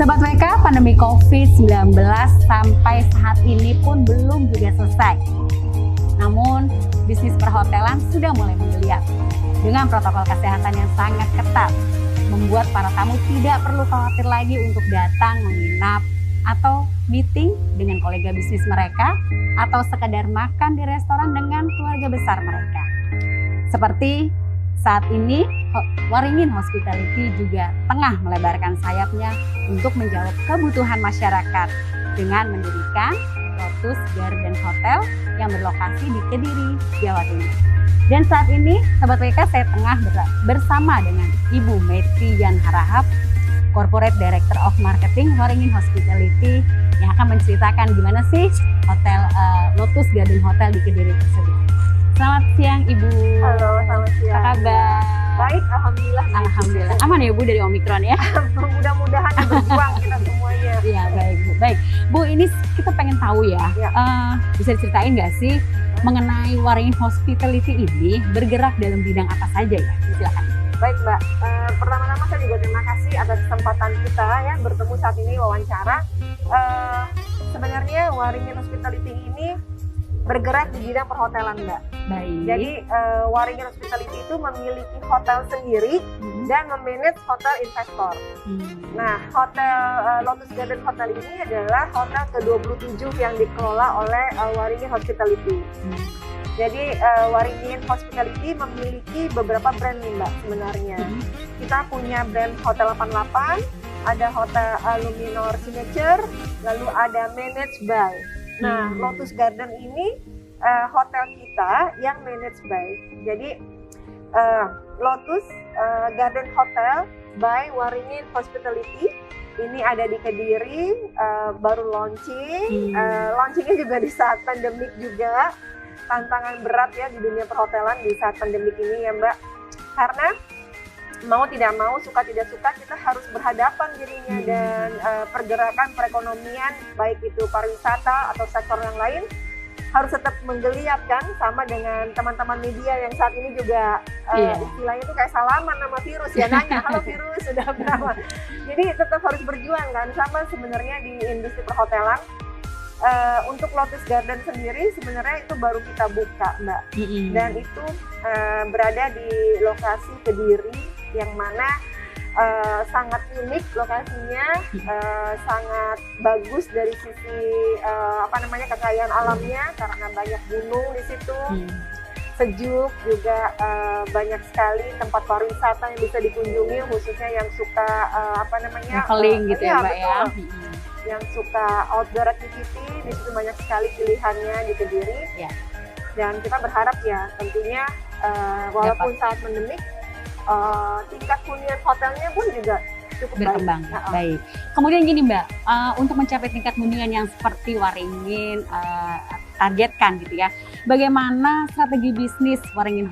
Sobat WK, pandemi COVID-19 sampai saat ini pun belum juga selesai. Namun, bisnis perhotelan sudah mulai menggeliat. Dengan protokol kesehatan yang sangat ketat, membuat para tamu tidak perlu khawatir lagi untuk datang menginap atau meeting dengan kolega bisnis mereka atau sekadar makan di restoran dengan keluarga besar mereka. Seperti saat ini, Waringin Hospitality juga tengah melebarkan sayapnya untuk menjawab kebutuhan masyarakat dengan mendirikan Lotus Garden Hotel yang berlokasi di Kediri, Jawa Timur. Dan saat ini, Sobat WK, saya tengah bersama dengan Ibu Metri Yan Harahap, Corporate Director of Marketing Waringin Hospitality, yang akan menceritakan gimana sih hotel Lotus Garden Hotel di Kediri tersebut. Selamat siang Ibu. Halo, selamat siang. Apa kabar? Baik, alhamdulillah. Alhamdulillah. Aman ya Bu dari Omikron ya? Mudah-mudahan berjuang kita semuanya. Iya, baik Bu. Baik Bu, ini kita pengen tahu ya, bisa diceritain nggak sih mengenai Waringin Hospitality ini bergerak dalam bidang apa saja ya? Silakan. Baik Mbak, pertama-tama saya juga terima kasih atas kesempatan kita ya bertemu saat ini wawancara. Sebenarnya Waringin Hospitality ini bergerak di bidang perhotelan Mbak. Baik. Jadi Waringin Hospitality itu memiliki hotel sendiri dan memanage hotel investor. Nah, hotel Lotus Garden Hotel ini adalah hotel ke-27 yang dikelola oleh Waringin Hospitality. Jadi Waringin Hospitality memiliki beberapa brand nih Mbak sebenarnya. Kita punya brand Hotel 88, ada Hotel Luminor Signature, lalu ada Managed by. Nah, Lotus Garden ini hotel kita yang managed by. Jadi Lotus Garden Hotel by Waringin Hospitality ini ada di Kediri, baru launching. Launchingnya juga di saat pandemik juga. Tantangan berat ya di dunia perhotelan di saat pandemik ini ya Mbak. Karena mau tidak mau, suka tidak suka, kita harus berhadapan jadinya dan pergerakan perekonomian baik itu pariwisata atau sektor yang lain harus tetap menggeliat kan, sama dengan teman-teman media yang saat ini juga istilahnya itu kayak salaman sama virus ya, nanya halo virus sudah berapa. Jadi tetap harus berjuang kan, sama sebenarnya di industri perhotelan. Untuk Lotus Garden sendiri sebenarnya itu baru kita buka Mbak, dan itu berada di lokasi Kediri yang mana sangat unik lokasinya, sangat bagus dari sisi kekayaan alamnya karena banyak gunung di situ, sejuk juga, banyak sekali tempat pariwisata yang bisa dikunjungi khususnya yang suka traveling gitu ya Mbak ya. Yang suka outdoor activity, di situ banyak sekali pilihannya di Kediri. Dan kita berharap ya tentunya walaupun saat pandemik tingkat hunian hotelnya pun juga cukup berkembang. Baik. Kemudian gini Mbak, untuk mencapai tingkat hunian yang seperti Waringin targetkan gitu ya, bagaimana strategi bisnis Waringin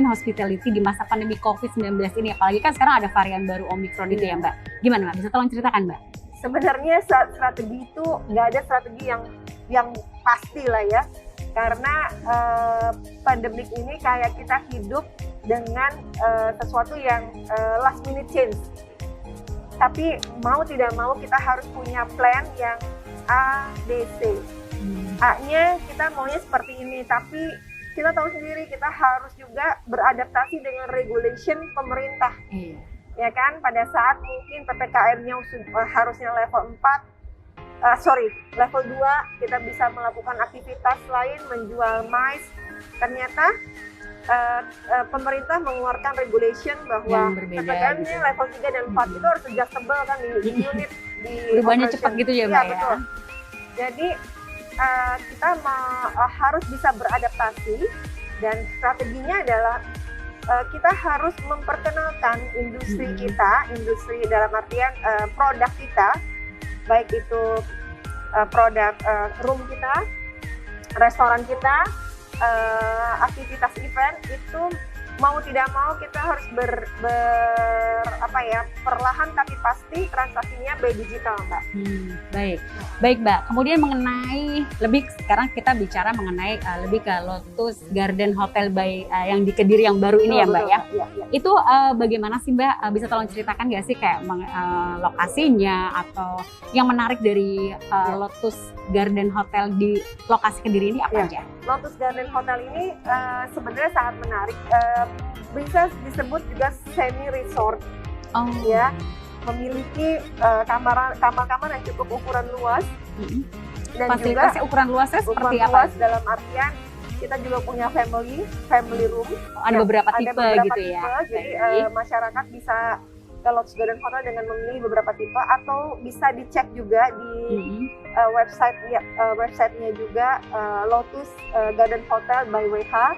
Hospitality di masa pandemi COVID-19 ini, apalagi kan sekarang ada varian baru Omikron itu ya Mbak. Gimana Mbak? Bisa tolong ceritakan Mbak? Sebenarnya strategi itu nggak ada strategi yang pasti lah ya, karena pandemik ini kayak kita hidup dengan sesuatu yang last minute change. Tapi mau tidak mau kita harus punya plan yang A, B, C. A-nya kita maunya seperti ini, tapi kita tahu sendiri kita harus juga beradaptasi dengan regulation pemerintah. Ya kan, pada saat mungkin PPKM-nya harusnya level 4, level 2, kita bisa melakukan aktivitas lain, menjual mais. Ternyata pemerintah mengeluarkan regulation bahwa PPKM-nya level 3 dan 4 itu harus adjustable kan di unit, di perubahannya cepat gitu ya Mbak ya? Betul. Jadi kita harus bisa beradaptasi, dan strateginya adalah kita harus memperkenalkan industri kita, industri dalam artian produk kita, baik itu produk room kita, restoran kita, aktivitas event, itu mau tidak mau kita harus perlahan tapi pasti transaksinya by digital Mbak. Baik Mbak. Kemudian mengenai sekarang kita bicara mengenai lebih ke Lotus Garden Hotel by yang di Kediri yang baru ini ya Mbak ya. Itu bagaimana sih Mbak? Bisa tolong ceritakan nggak sih kayak lokasinya atau yang menarik dari Lotus Garden Hotel di lokasi Kediri ini apa aja? Lotus Garden Hotel ini sebenarnya sangat menarik. Bisa disebut juga semi resort, ya, memiliki kamar-kamar yang cukup ukuran luas. Dan fasilitasnya juga ukuran luasnya seperti apa? Luas dalam artian kita juga punya family room. Ada beberapa tipe gitu tipe, ya. Jadi masyarakat bisa ke Lotus Garden Hotel dengan memilih beberapa tipe, atau bisa dicek juga di websitenya juga Lotus Garden Hotel by WH.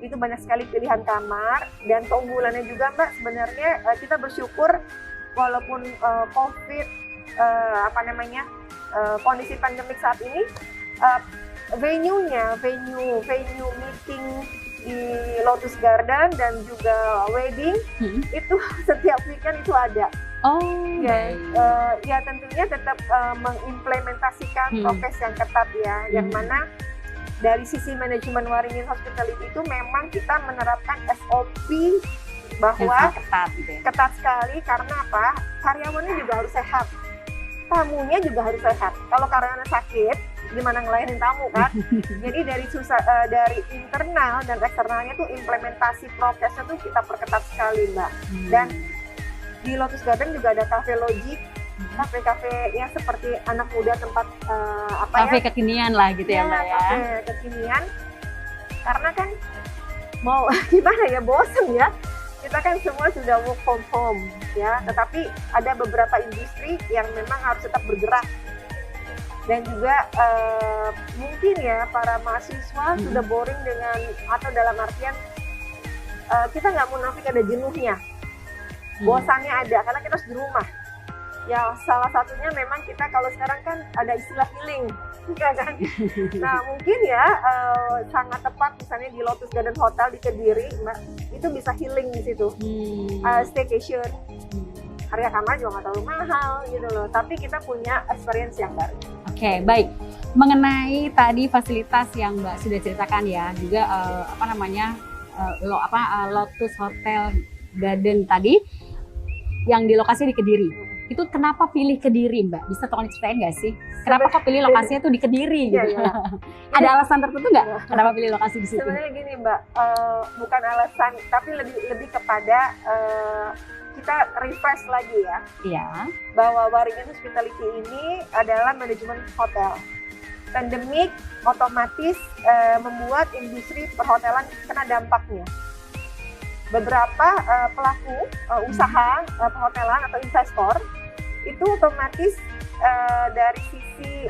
Itu banyak sekali pilihan kamar, dan keunggulannya juga Mbak, sebenarnya kita bersyukur walaupun COVID kondisi pandemik saat ini, venue meeting di Lotus Garden dan juga wedding itu setiap weekend itu ada. Ya tentunya tetap mengimplementasikan prokes yang ketat ya, yang mana dari sisi manajemen Waringin Hospitality itu memang kita menerapkan SOP bahwa ketat sekali. Karena apa? Karyawannya juga harus sehat, tamunya juga harus sehat. Kalau karyawannya sakit, gimana ngelayanin tamu kan? Jadi dari internal dan eksternalnya tuh implementasi prokesnya tuh kita perketat sekali Mbak. Dan di Lotus Garden juga ada cafe logic, kafe-kafe yang seperti anak muda, tempat kafe kekinian lah gitu ya Mbak ya. Kafe kekinian. Karena kan mau gimana ya, bosen ya. Kita kan semua sudah work from home ya, tetapi ada beberapa industri yang memang harus tetap bergerak. Dan juga mungkin ya para mahasiswa sudah boring dengan, atau dalam artian kita nggak munafik ada jenuhnya, bosannya ada karena kita harus di rumah. Ya salah satunya memang kita kalau sekarang kan ada istilah healing, ya kan? Nah mungkin ya sangat tepat misalnya di Lotus Garden Hotel di Kediri, Mbak, itu bisa healing di situ, staycation. Harga kamar juga nggak terlalu mahal gitu loh, tapi kita punya experience yang baru. Oke, baik. Mengenai tadi fasilitas yang Mbak sudah ceritakan ya, juga Lotus Hotel Garden tadi yang di lokasi di Kediri. Itu kenapa pilih Kediri Mbak? Bisa tolong ceritain nggak sih? Kenapa kok pilih lokasinya tuh di Kediri gitu? Iya. Ada alasan tertentu nggak? Kenapa pilih lokasi di situ? Sebenarnya gini Mbak, bukan alasan, tapi lebih kepada kita refresh lagi ya. Iya. Bahwa Waringin Hospitality ini adalah manajemen hotel. Pandemik otomatis membuat industri perhotelan kena dampaknya. Beberapa pelaku usaha perhotelan atau investor itu otomatis dari sisi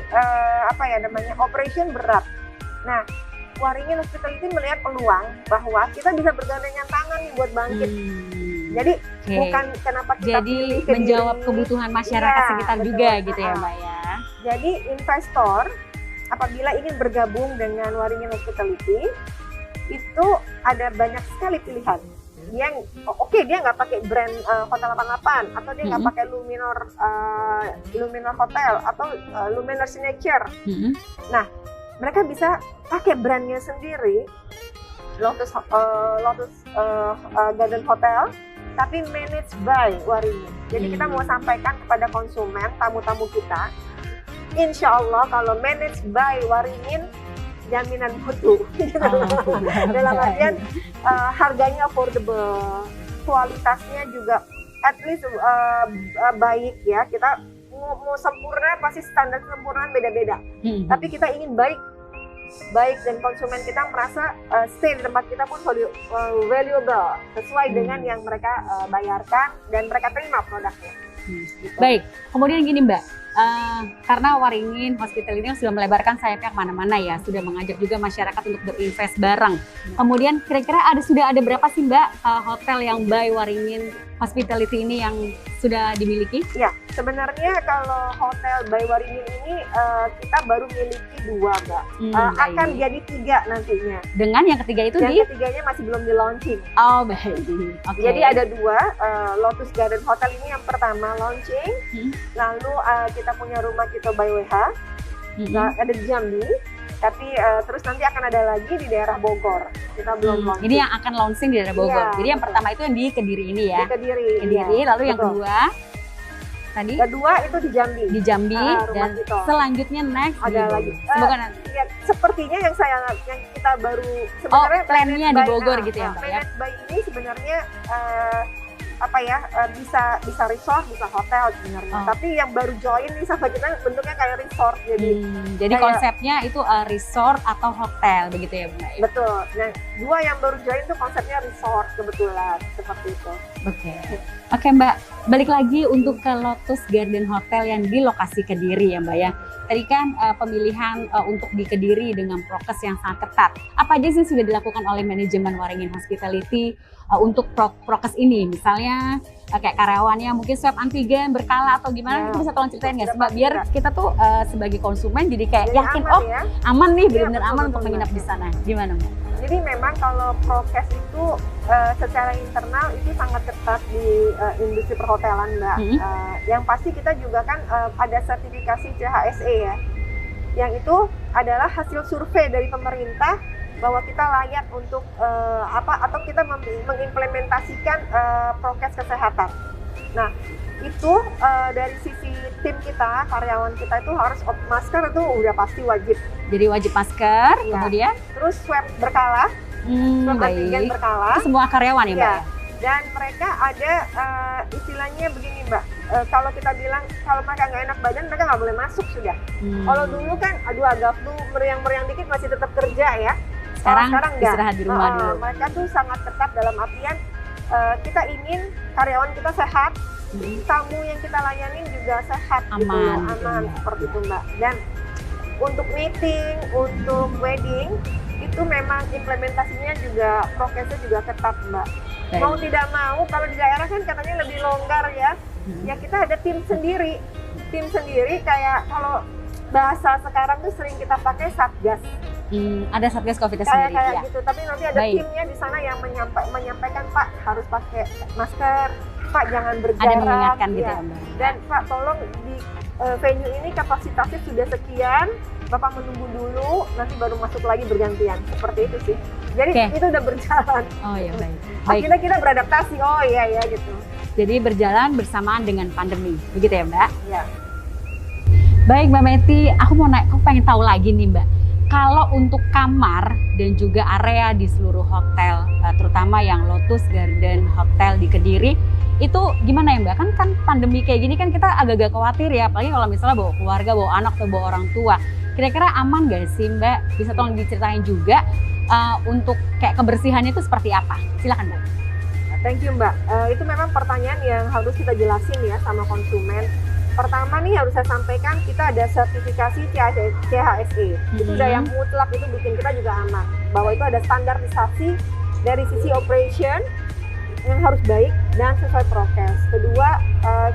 operation berat. Nah, Waringin Hospitality melihat peluang bahwa kita bisa bergandengan tangan nih buat bangkit. Jadi bukan kenapa kita pilih menjawab kebutuhan masyarakat sekitar betul. Juga gitu ya Mbak ya. Jadi investor apabila ingin bergabung dengan Waringin Hospitality itu ada banyak sekali pilihan. Dia dia nggak pakai brand Hotel 88 atau dia nggak pakai Luminor Hotel atau Luminor Signature. Nah, mereka bisa pakai brandnya sendiri, Lotus Garden Hotel, tapi managed by Waringin. Jadi kita mau sampaikan kepada konsumen, tamu-tamu kita, insya Allah kalau managed by Waringin, jaminan mutu. Dalam artian harganya affordable, kualitasnya juga at least baik ya. Kita mau sempurna pasti standar kesempurnaan beda-beda. Tapi kita ingin baik dan konsumen kita merasa stay di tempat kita pun valuable, sesuai dengan yang mereka bayarkan dan mereka terima produknya. Gitu. Baik, kemudian gini Mbak, karena Waringin Hospitality sudah melebarkan sayapnya kemana-mana ya, sudah mengajak juga masyarakat untuk berinvest bareng. Kemudian kira-kira sudah ada berapa sih Mbak hotel yang by Waringin Hospitality ini yang sudah dimiliki? Ya, sebenarnya kalau hotel by Waringin ini kita baru miliki 2 Mbak. Akan jadi 3 nantinya. Dengan yang ketiga itu yang ketiganya masih belum di launching. Oh baik. Jadi ada 2, Lotus Garden Hotel ini yang pertama launching, lalu kita punya Rumah Kito by WH, ada di Jambi, Tapi terus nanti akan ada lagi di daerah Bogor. Kita belum launching. Ini yang akan launching di daerah Bogor. Iya, Jadi yang betul. pertama itu yang di Kediri ini ya. Di Kediri. Kediri, iya, lalu yang betul. kedua tadi Kedua itu di Jambi. di Jambi Rumah dan Tito. selanjutnya next Ada di Bogor. lagi. Semoga nanti Ya, sepertinya yang kita baru sebenarnya plannya Planet di by- Bogor gitu ya, Mbak, ya? Planet by ini sebenarnya bisa resort, bisa hotel sebenarnya. Oh. Tapi yang baru join nih sama kita bentuknya kayak resort. jadi kayak- konsepnya itu resort atau hotel begitu ya, Mbak? Betul. Nah, dua yang baru join tuh konsepnya resort kebetulan seperti itu. Oke. Oke, Mbak, balik lagi untuk ke Lotus Garden Hotel yang di lokasi Kediri ya, Mbak ya. Tadi kan pemilihan untuk di Kediri dengan prokes yang sangat ketat. Apa aja sih sudah dilakukan oleh manajemen Waringin Hospitality untuk prokes ini? Misalnya kayak karyawannya mungkin swab antigen berkala atau gimana? Ya. Itu bisa tolong ceritain nggak sih, Sudah Mbak? Biar pasti, kita tuh sebagai konsumen jadi kayak Jadi yakin, aman oh ya. aman nih, Iya, benar-benar betul, aman betul, untuk menginap Mbak. di sana. Gimana, Mbak? Jadi memang kalau prokes itu secara internal itu sangat ketat di industri perhotelan, Mbak. Yang pasti kita juga kan ada sertifikasi CHSE ya. Yang itu adalah hasil survei dari pemerintah bahwa kita layak untuk atau kita mengimplementasikan prokes kesehatan. Nah, itu dari sisi tim kita, karyawan kita itu harus masker itu udah pasti wajib. Jadi wajib masker, Iya. kemudian Terus swab berkala, swab antigen baik. berkala. Itu semua karyawan ya, Mbak? Iya. Ya? Dan mereka ada istilahnya begini, Mbak. Kalau kita bilang kalau mereka nggak enak badan, mereka nggak boleh masuk sudah. Kalau dulu kan, aduh agak flu, meriang-meriang dikit masih tetap kerja ya. Sekarang nggak. istirahat di rumah dulu. Mereka tuh sangat ketat dalam artian kita ingin karyawan kita sehat, tamu yang kita layanin juga sehat, gitu loh, Aman, gitu, aman Mbak. seperti itu, Mbak. Dan untuk meeting, untuk wedding itu memang implementasinya juga prokesnya juga ketat, Mbak. Baik. Mau tidak mau, kalau di daerah kan katanya lebih longgar ya. Ya kita ada tim sendiri kayak kalau bahasa sekarang tuh sering kita pakai satgas. Ada Satgas COVID Kayak sendiri ya. gitu, tapi nanti ada Baik. timnya di sana yang menyampaikan, Pak harus pakai masker, Pak jangan berjarak. Ada mengingatkan gitu ya. ya, Mbak. Dan Pak tolong di venue ini kapasitasnya sudah sekian, Bapak menunggu dulu, nanti baru masuk lagi bergantian. Seperti itu sih. Jadi Oke. itu udah berjalan. Oh ya, baik. Baik. Akhirnya kita beradaptasi. Oh iya ya gitu. Jadi berjalan bersamaan dengan pandemi, begitu ya, Mbak? Ya. Baik, Mbak Meti, aku pengen tahu lagi nih, Mbak. Kalau untuk kamar dan juga area di seluruh hotel, terutama yang Lotus Garden Hotel di Kediri, itu gimana ya, Mbak? Kan pandemi kayak gini kan kita agak-agak khawatir ya, apalagi kalau misalnya bawa keluarga, bawa anak atau bawa orang tua. Kira-kira aman gak sih, Mbak? Bisa tolong diceritain juga untuk kayak kebersihannya itu seperti apa? Silakan, Mbak. Thank you, Mbak. Itu memang pertanyaan yang harus kita jelasin ya sama konsumen. Pertama nih harus saya sampaikan, kita ada sertifikasi CHSE. Itu udah yang mutlak, itu bikin kita juga aman. Bahwa itu ada standarisasi dari sisi operation yang harus baik dan sesuai prokes. Kedua,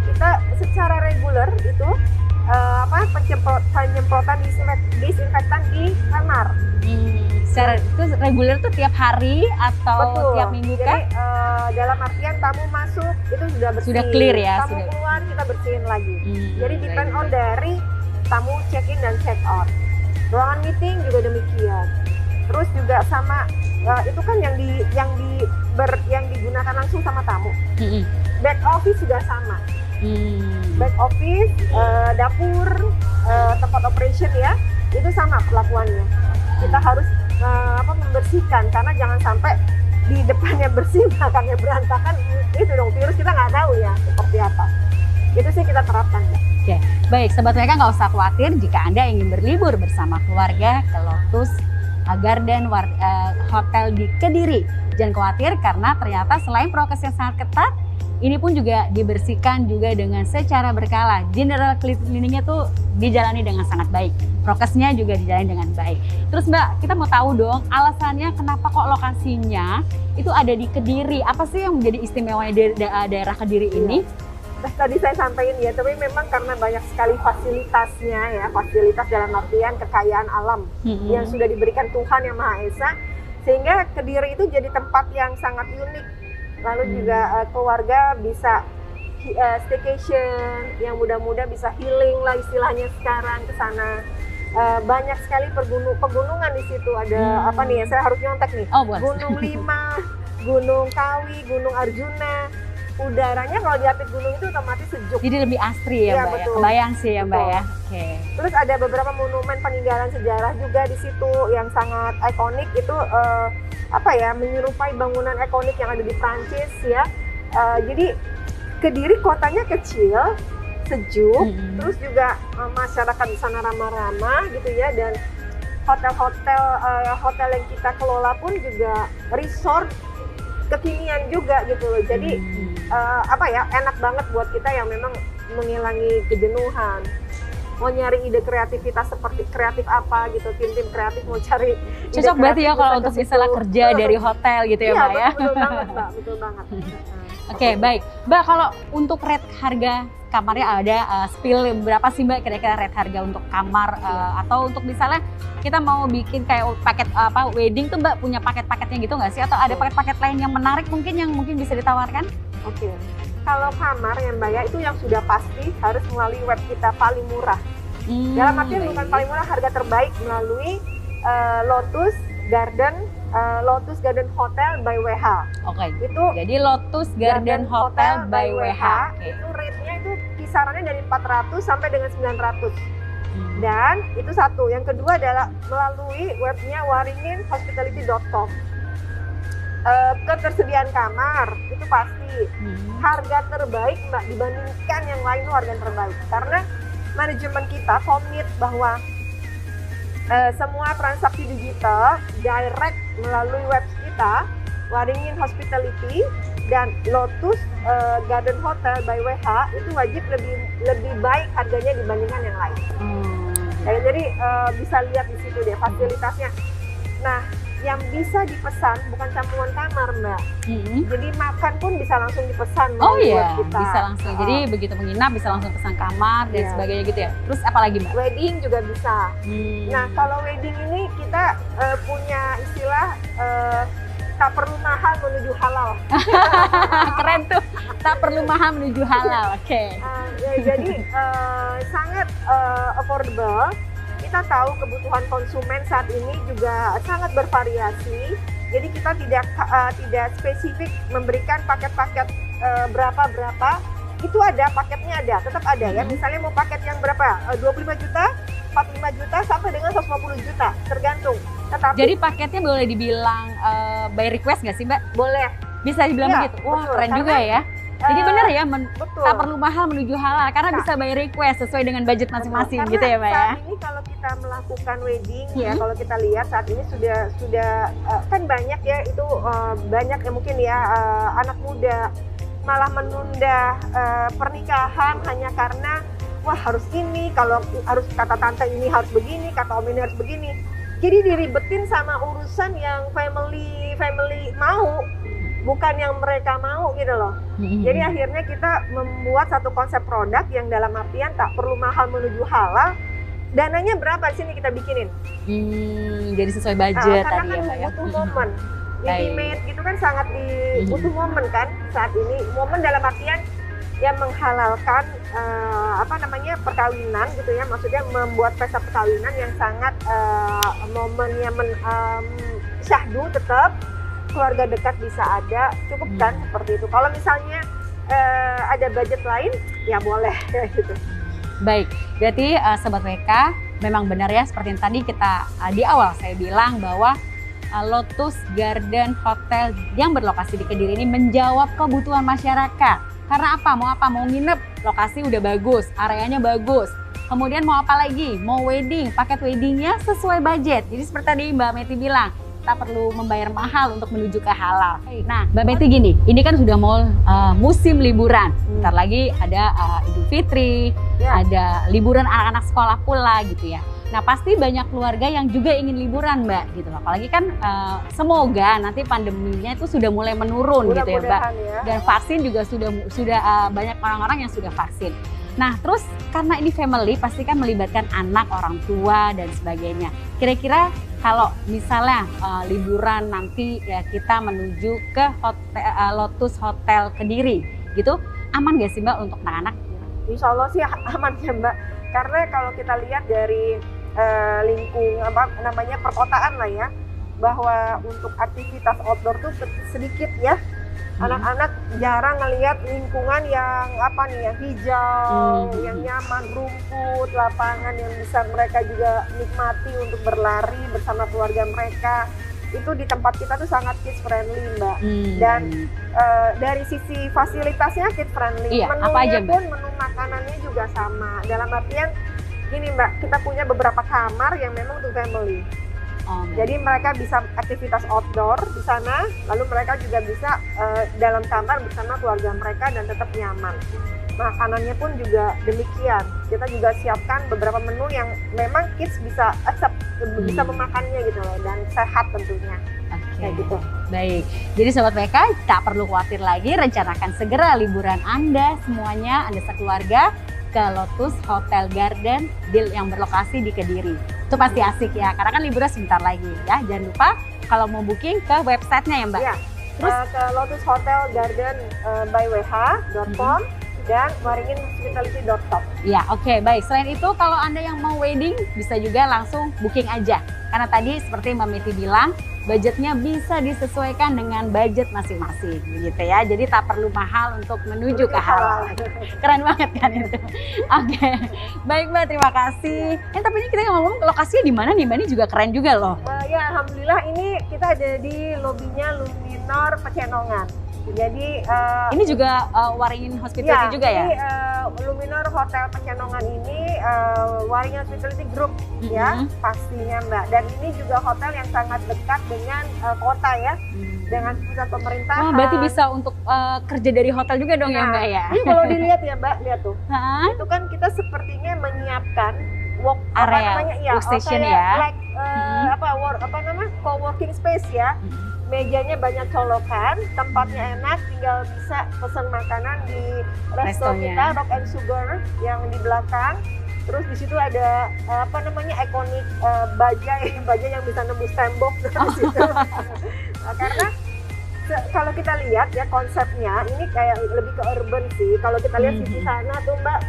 kita secara reguler itu penyemprotan disinfektan di kamar. Secara itu reguler tuh tiap hari atau Betul. tiap minggu Jadi kah? dalam artian tamu masuk itu sudah bersih. Sudah clear ya, Tamu sudah. keluar kita bersihin lagi. Jadi Baik. depend on dari tamu check in dan check out. Ruangan meeting juga demikian. Terus juga sama itu kan yang digunakan langsung sama tamu. Back office juga sama. Back office, dapur, tempat operation ya, itu sama perlakuannya. Kita harus membersihkan karena jangan sampai di depannya bersih, belakangnya berantakan. Itu dong virus kita nggak tahu ya seperti apa. Itu sih kita terapkan. Oke, baik, Sobat mereka nggak usah khawatir jika Anda ingin berlibur bersama keluarga ke Lotus Garden Hotel di Kediri. Jangan khawatir karena ternyata selain prokes yang sangat ketat, ini pun juga dibersihkan juga dengan secara berkala. General cleaning-nya tuh dijalani dengan sangat baik. Prokesnya juga dijalani dengan baik. Terus Mbak, kita mau tahu dong alasannya kenapa kok lokasinya itu ada di Kediri. Apa sih yang menjadi istimewanya di daerah Kediri ini? Tadi saya sampaikan ya, tapi memang karena banyak sekali fasilitasnya ya, fasilitas dalam artian kekayaan alam yang sudah diberikan Tuhan Yang Maha Esa, sehingga Kediri itu jadi tempat yang sangat unik. Lalu juga keluarga bisa staycation, yang muda-muda bisa healing lah istilahnya sekarang ke sana. banyak sekali pegunungan di situ. Ada apa nih? Saya harus nyontek nih. Oh, boleh. Gunung Lima, Gunung Kawi, Gunung Arjuna. Udaranya kalau di atas gunung itu otomatis sejuk. Jadi lebih asri ya, Iya, Mbak betul. ya. Kebayang sih ya, Mbak Betul. ya. Oke. Terus ada beberapa monumen peninggalan sejarah juga di situ yang sangat ikonik itu apa ya, menyerupai bangunan ikonik yang ada di Prancis ya. Jadi Kediri kotanya kecil, sejuk, terus juga masyarakat di sana ramah-ramah gitu ya, dan hotel yang kita kelola pun juga resort kekinian juga gitu loh. Jadi apa ya, enak banget buat kita yang memang menghilangi kejenuhan, mau nyari ide kreativitas seperti kreatif apa gitu, tim-tim kreatif mau cari ide Cocok berarti ya kreatif kalau bisa untuk ke misalnya situ. kerja dari hotel gitu ya, Iya, Mbak ya. betul banget Mbak, betul banget. Oke, baik. Mbak, kalau untuk rate harga kamarnya ada spill berapa sih Mbak kira-kira rate harga untuk kamar atau untuk misalnya kita mau bikin kayak paket apa wedding tuh Mbak punya paket-paketnya gitu nggak sih, atau ada paket-paket lain yang menarik yang mungkin bisa ditawarkan? Oke. Kalau kamar ya Mbak ya, itu yang sudah pasti harus melalui web kita paling murah. Dalam artian bukan baik. paling murah, harga terbaik melalui Lotus Garden Hotel by WH. Oke. Itu Jadi Lotus Garden Hotel by WH. Oke. itu rate-nya itu kisarannya dari 400 sampai dengan 900. Dan itu satu. Yang kedua adalah melalui webnya waringinhospitality.com. Ketersediaan kamar itu pasti. Harga terbaik Mbak, dibandingkan yang lain itu harga terbaik. Karena manajemen kita komit bahwa semua transaksi digital direct melalui web kita, Waringin Hospitality dan Lotus Garden Hotel by WH itu wajib lebih baik harganya dibandingkan yang lain. Jadi bisa lihat di situ deh fasilitasnya. Nah, yang bisa dipesan bukan sambungan kamar Mbak. Jadi makan pun bisa langsung dipesan Oh melalui iya, web kita. bisa langsung. Jadi begitu menginap bisa langsung pesan kamar dan Iya. sebagainya gitu ya. Terus apa lagi Mbak? Wedding juga bisa. Nah, kalau wedding ini kita punya istilah tak perlu mahal menuju halal. Keren tuh. Tak perlu mahal menuju halal. Oke. Jadi sangat affordable. Kita tahu kebutuhan konsumen saat ini juga sangat bervariasi. Jadi kita tidak spesifik memberikan paket-paket berapa. Itu ada, paketnya ada, tetap ada ya. Misalnya mau paket yang berapa? 25 juta, 45 juta sampai dengan 150 juta, tergantung. Tetapi Jadi paketnya boleh dibilang by request nggak sih Mbak? boleh. Bisa dibilang Iya, begitu? Wah, betul. keren Karena, juga ya. Jadi benar ya, Betul. tak perlu mahal menuju halal karena Nah. bisa by request sesuai dengan budget masing-masing Betul. gitu ya Karena Mbak ya. saat ini kalau kita melakukan wedding ya, kalau kita lihat saat ini sudah kan banyak ya itu banyak ya mungkin ya anak muda malah menunda pernikahan hanya karena wah harus ini, kalau harus kata tante ini harus begini, kata om ini harus begini. Jadi diribetin sama urusan yang family mau, bukan yang mereka mau gitu loh. Jadi akhirnya kita membuat satu konsep produk yang dalam artian tak perlu mahal menuju halal. Dananya berapa di sini kita bikinin? Jadi sesuai budget Karena tadi ya kan Mbak ya. butuh momen. Baik. Intimate gitu kan sangat butuh momen kan saat ini. Momen dalam artian yang menghalalkan perkawinan gitu ya. Maksudnya membuat pesta perkawinan yang sangat momennya syahdu tetap, keluarga dekat bisa ada, cukup kan seperti itu. Kalau misalnya ada budget lain ya boleh gitu. Baik, berarti Sobat WK memang benar ya seperti yang tadi kita di awal saya bilang bahwa Lotus Garden Hotel yang berlokasi di Kediri ini menjawab kebutuhan masyarakat. Karena apa? Mau nginep, lokasi udah bagus, areanya bagus. Kemudian mau apa lagi? Mau wedding, paket weddingnya sesuai budget. Jadi seperti tadi Mbak Meti bilang, tak perlu membayar mahal untuk menuju ke halal. Nah, Mbak Meti gini, ini kan sudah mau musim liburan. Bentar lagi ada Idul Fitri, ada liburan anak-anak sekolah pula gitu ya. Nah, pasti banyak keluarga yang juga ingin liburan Mbak gitu loh. Apalagi kan semoga nanti pandeminya itu sudah mulai menurun gitu ya Mbak. Ya. Dan vaksin juga sudah banyak orang-orang yang sudah vaksin. Nah, terus karena ini family pasti kan melibatkan anak, orang tua dan sebagainya. Kira-kira kalau misalnya liburan nanti ya kita menuju ke Lotus Hotel Kediri gitu, aman gak sih Mbak untuk anak-anak? Insya Allah sih aman ya Mbak. Karena kalau kita lihat dari lingkung apa namanya perkotaan lah ya, bahwa untuk aktivitas outdoor tuh sedikit ya. Anak-anak jarang ngelihat lingkungan yang apa nih, yang hijau, yang nyaman, rumput, lapangan yang bisa mereka juga nikmati untuk berlari bersama keluarga mereka. Itu di tempat kita tuh sangat kids friendly, Mbak. Dan dari sisi fasilitasnya kids friendly. Iya, menunya apa aja, Mbak? pun menu makanannya juga sama. Dalam artian gini, Mbak, kita punya beberapa kamar yang memang untuk family. Jadi mereka bisa aktivitas outdoor di sana, lalu mereka juga bisa dalam kamar bersama keluarga mereka dan tetap nyaman. Makanannya pun juga demikian. Kita juga siapkan beberapa menu yang memang kids bisa bisa memakannya gitu loh, dan sehat tentunya. Kayak gitu. Baik, jadi Sobat PK tak perlu khawatir lagi, rencanakan segera liburan Anda semuanya, Anda sekeluarga ke Lotus Hotel Garden yang berlokasi di Kediri. Itu pasti asik ya, karena kan liburan sebentar lagi ya. Jangan lupa kalau mau booking ke websitenya ya Mbak. Iya, terus ke Lotus Hotel Garden by wh.com dan waringinhospitality.com. Ya, oke, baik. Selain itu kalau Anda yang mau wedding bisa juga langsung booking aja. Karena tadi seperti Mbak Miti bilang, budgetnya bisa disesuaikan dengan budget masing-masing begitu ya. Jadi tak perlu mahal untuk menuju ke halal. Keren banget kan itu. Oke. Baik Mbak, terima kasih. Tapi ini kita ngomong lokasinya di mana nih Mbak? Ini juga keren juga loh. Ya, alhamdulillah ini kita ada di lobinya Luminor Pecenongan. Jadi ini juga Waringin Hospitality juga ya? Ini Luminor Hotel Pecenongan ini Waringin Hospitality Group ya pastinya Mbak. Dan ini juga hotel yang sangat dekat dengan kota ya, dengan pusat pemerintahan. Berarti bisa untuk kerja dari hotel juga dong ya Mbak ya? Ini kalau dilihat ya Mbak, lihat tuh. Itu kan kita sepertinya menyiapkan area, workstation ya. Like, co-working space ya. Mejanya banyak colokan, tempatnya enak, tinggal bisa pesan makanan di resto kita, Rock and Sugar yang di belakang. Terus di situ ada ikonik bajai yang bisa nembus tembok di situ. Nah, karena kalau kita lihat ya konsepnya ini kayak lebih ke urban sih. Kalau kita lihat sisi sana tuh Mbak,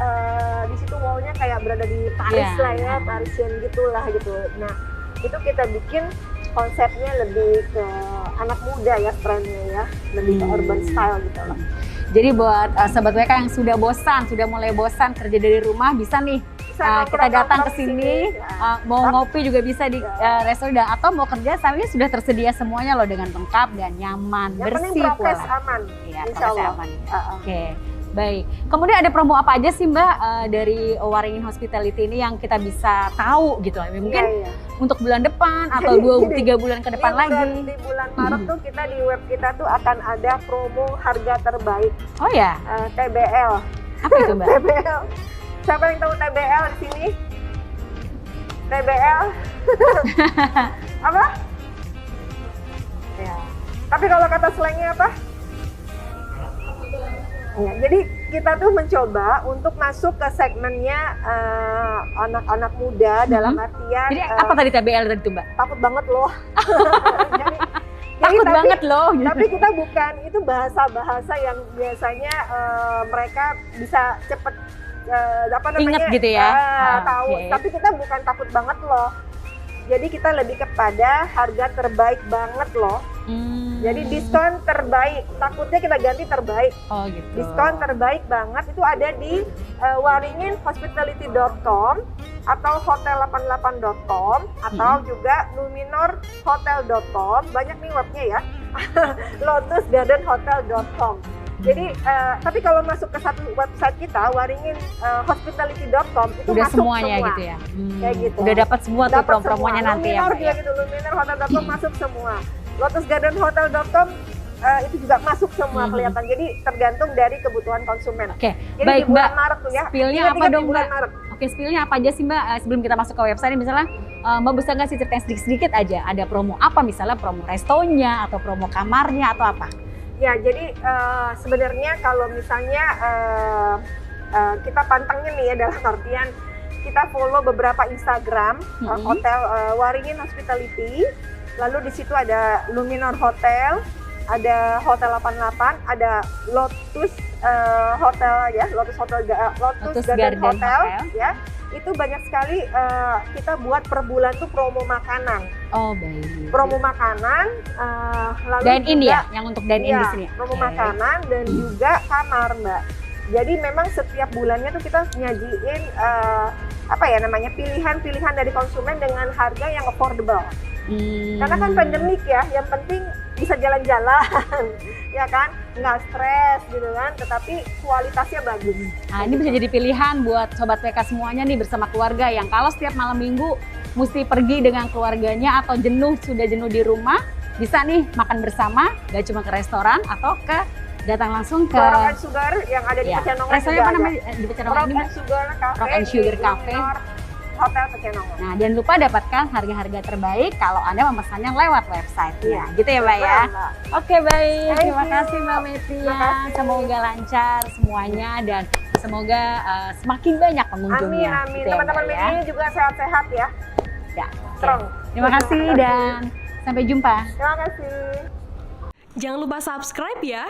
di situ wallnya kayak berada di Paris lah ya, Parisian gitulah gitu. Nah itu kita bikin konsepnya lebih ke anak muda ya, trennya ya, lebih ke urban style gitu loh. Jadi buat Sobat WK yang sudah mulai bosan kerja dari rumah, bisa nih kita datang ke sini, mau ngopi juga bisa di restoran, atau mau kerja sambil sudah tersedia semuanya loh dengan lengkap dan nyaman, yang bersih pula. Prokes pula. aman, Iya, insya Allah. Aman. Oke. Baik, kemudian ada promo apa aja sih Mbak dari Waringin Hospitality ini yang kita bisa tahu gitu? Mungkin untuk bulan depan atau 2-3 bulan ke depan lagi. Di bulan Maret tuh kita di web kita tuh akan ada promo harga terbaik. Oh ya? TBL. Apa itu Mbak? TBL. Siapa yang tahu TBL di sini? TBL? Apa? Ya. Tapi kalau kata slangnya apa? Ya, jadi kita tuh mencoba untuk masuk ke segmennya anak-anak muda dalam artian. Jadi apa tadi TBL tadi tuh Mbak? Takut banget loh. Takut banget loh. Gitu. Tapi kita bukan, itu bahasa-bahasa yang biasanya mereka bisa cepet ingat gitu ya. Tahu. Tapi kita bukan takut banget loh. Jadi kita lebih kepada harga terbaik banget loh. Jadi diskon terbaik, takutnya kita ganti terbaik. Oh gitu. Diskon terbaik banget itu ada di waringinhospitality.com atau hotel88.com atau juga luminorhotel.com. Banyak nih webnya ya. lotusgardenhotel.com. Jadi, tapi kalau masuk ke satu website kita, waringinhospitality.com itu udah masuk semuanya semua. Gitu ya. Kayak gitu. Udah dapat semua tuh promo-promonya nanti Luminor ya. juga gitu, luminorhotel.com masuk semua. Lotusgardenhotel.com itu juga masuk semua kelihatan. Jadi tergantung dari kebutuhan konsumen. Oke, jadi baik di bulan Mbak. Maret tuh ya. Spillnya apa dong Mbak? Oke, spillnya apa aja sih Mbak? Sebelum kita masuk ke website, misalnya Mbak bisa nggak sih ceritain sedikit-sedikit aja, ada promo apa, misalnya promo restonya atau promo kamarnya atau apa? Ya, jadi sebenarnya kalau misalnya kita pantengin nih ya, dalam artian kita follow beberapa Instagram hotel Waringin Hospitality, lalu di situ ada Luminor Hotel, ada Hotel 88, ada Lotus Hotel ya, Lotus Garden Hotel ya. Itu banyak sekali kita buat per bulan tuh promo makanan. Oh baik. Promo makanan, lalu Dine-in juga, ya, yang untuk dine-in di sini. promo makanan dan juga kamar, Mbak. Jadi memang setiap bulannya tuh kita nyajiin pilihan-pilihan dari konsumen dengan harga yang affordable. Karena kan pandemik ya, yang penting bisa jalan-jalan, ya kan, nggak stres gitu kan, tetapi kualitasnya bagus. Nah ini bisa jadi pilihan buat Sobat PK semuanya nih bersama keluarga yang kalau setiap malam minggu mesti pergi dengan keluarganya atau sudah jenuh di rumah, bisa nih makan bersama, gak cuma ke restoran atau datang langsung ke Rock and Sugar yang ada di Pecenongan. Restorannya apa namanya di Pecenongan ini? Rock and Sugar Cafe. Rock and Sugar Cafe. Hotel Pecenongan. Nah, jangan lupa dapatkan harga-harga terbaik kalau Anda memesannya lewat website-nya. Gitu ya, Mbak ya? Oke, baik. Terima kasih, Mbak Metia. Semoga lancar semuanya dan semoga semakin banyak pengunjungnya. Amin. Gitu ya, Teman-teman Mbak, ya? media juga sehat-sehat ya. Ya. Strong. Terima kasih dan sampai jumpa. Terima kasih. Jangan lupa subscribe ya.